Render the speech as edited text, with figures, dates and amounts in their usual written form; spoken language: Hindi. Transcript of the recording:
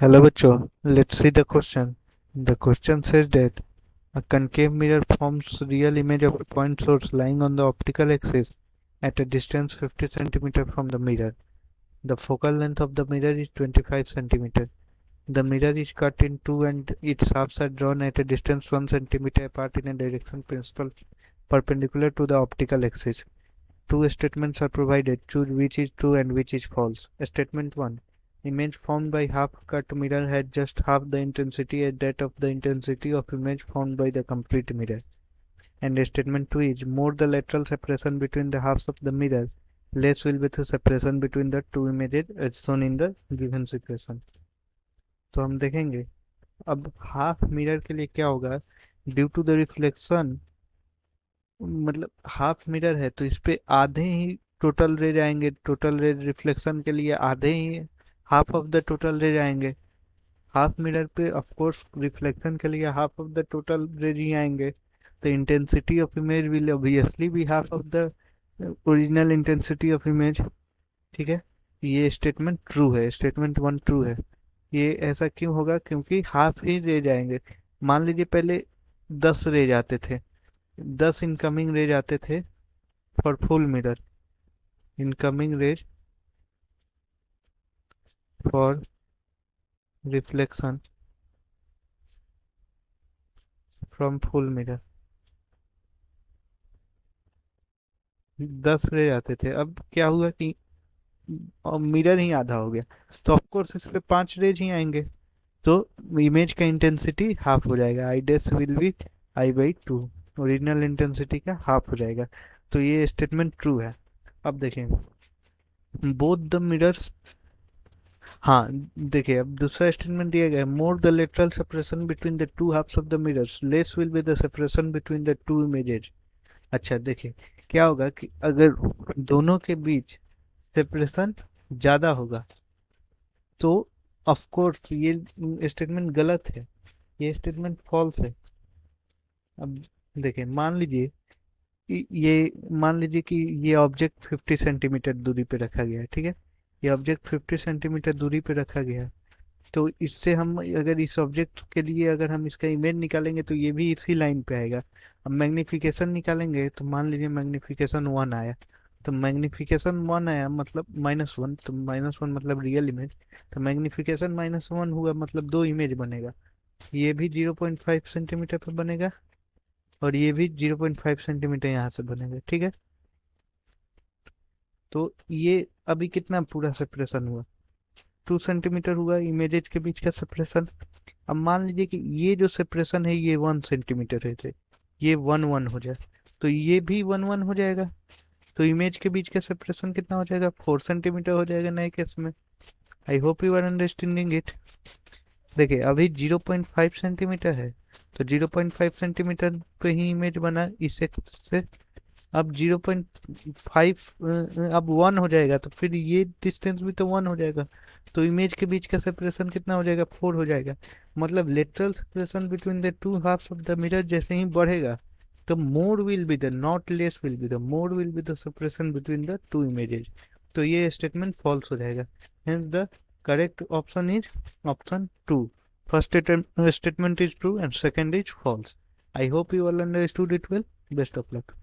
Hello bachcho, let's see the question. The question says that a concave mirror forms real image of a point source lying on the optical axis at a distance 50 cm from the mirror. The focal length of the mirror is 25 cm. The mirror is cut in two and its halves are drawn at a distance 1 cm apart in a direction principal perpendicular to the optical axis. Two statements are provided. Choose which is true and which is false. Statement 1. Image formed by half-cut mirror has just half the intensity as that of the intensity of image formed by the complete mirror. And statement 2 is more the lateral separation between the halves of the mirror, less will be the separation between the two images as shown in the given situation. तो हम देखेंगे अब हाफ मिरर के लिए क्या होगा ड्यू टू द रिफ्लेक्शन मतलब हाफ मिरर है तो इस पे आधे ही टोटल रे जाएंगे टोटल रे रिफ्लेक्शन के लिए आधे ही हाफ ऑफ द टोटल रे जाएंगे हाफ मिरर पे ऑफ कोर्स रिफ्लेक्शन के लिए हाफ ऑफ द टोटल रे ही आएंगे तो intensity of image will obviously भी half of the original intensity of image ठीक है ये स्टेटमेंट ट्रू है स्टेटमेंट वन ट्रू है ये ऐसा क्यों होगा क्योंकि हाफ ही रे जाएंगे मान लीजिए पहले 10 रे जाते थे 10 इनकमिंग रेज आते थे for full mirror incoming rays for reflection from full mirror 10 rays आते थे अब क्या हुआ कि मिरर ही आधा हो गया तो ऑफकोर्स इस पे 5 रेज ही आएंगे तो इमेज का इंटेंसिटी हाफ हो जाएगा I dash will be I/2 original intensity का हाफ हो जाएगा तो ये स्टेटमेंट ट्रू है अब देखें बोथ द मिरर्स हाँ देखिए अब दूसरा स्टेटमेंट दिया गया है more the lateral separation between the two halves of the mirrors less will be the separation between the two images अच्छा देखिए क्या होगा कि अगर दोनों के बीच सेपरेशन ज्यादा होगा तो ऑफ कोर्स ये स्टेटमेंट गलत है ये स्टेटमेंट फॉल्स है अब देखिए मान लीजिए ये मान लीजिए कि ये ऑब्जेक्ट 50 सेंटीमीटर दूरी पे रखा गया है ठीक है ये ऑब्जेक्ट 50 सेंटीमीटर दूरी पे रखा गया है तो इससे हम अगर इस ऑब्जेक्ट के लिए अगर हम इसका इमेज निकालेंगे तो ये भी इसी लाइन पे आएगा अब मैग्निफिकेशन निकालेंगे तो मान लीजिए मैग्निफिकेशन 1 आया तो मैग्निफिकेशन 1 आया मतलब -1 तो -1 मतलब रियल इमेज तो मैग्निफिकेशन -1 हुआ मतलब दो इमेज बनेगा ये भी 0.5 सेंटीमीटर पर बनेगा और ये भी 0.5 सेंटीमीटर यहाँ से बनेगा ठीक है तो ये अभी कितना पूरा सेपरेशन हुआ 2 सेंटीमीटर हुआ इमेजेस के बीच का सेपरेशन अब मान लीजिए कि ये जो सेपरेशन है ये 1 सेंटीमीटर है थे ये 1 1 हो जाए तो ये भी 1 1 हो जाएगा तो इमेज के बीच का सेपरेशन कितना हो जाएगा 4 सेंटीमीटर हो जाएगा नए केस में I hope you are understanding it देखिए अभी 0.5 सेंटीमीटर है तो 0.5 सेंटीमीटर पे ही इमेज बना इस एक्स से अब 0.5 अब 1 हो जाएगा तो फिर ये डिस्टेंस भी तो 1 हो जाएगा तो इमेज के बीच का सेपरेशन कितना हो जाएगा 4 हो जाएगा मतलब lateral separation between the two halves of the mirror जैसे ही बढ़ेगा तो more will be the not less will be the more will be the separation between the two images तो ये स्टेटमेंट फॉल्स हो जाएगा hence the correct option is option 2 first statement is true and second is false I hope you all understood it well best of luck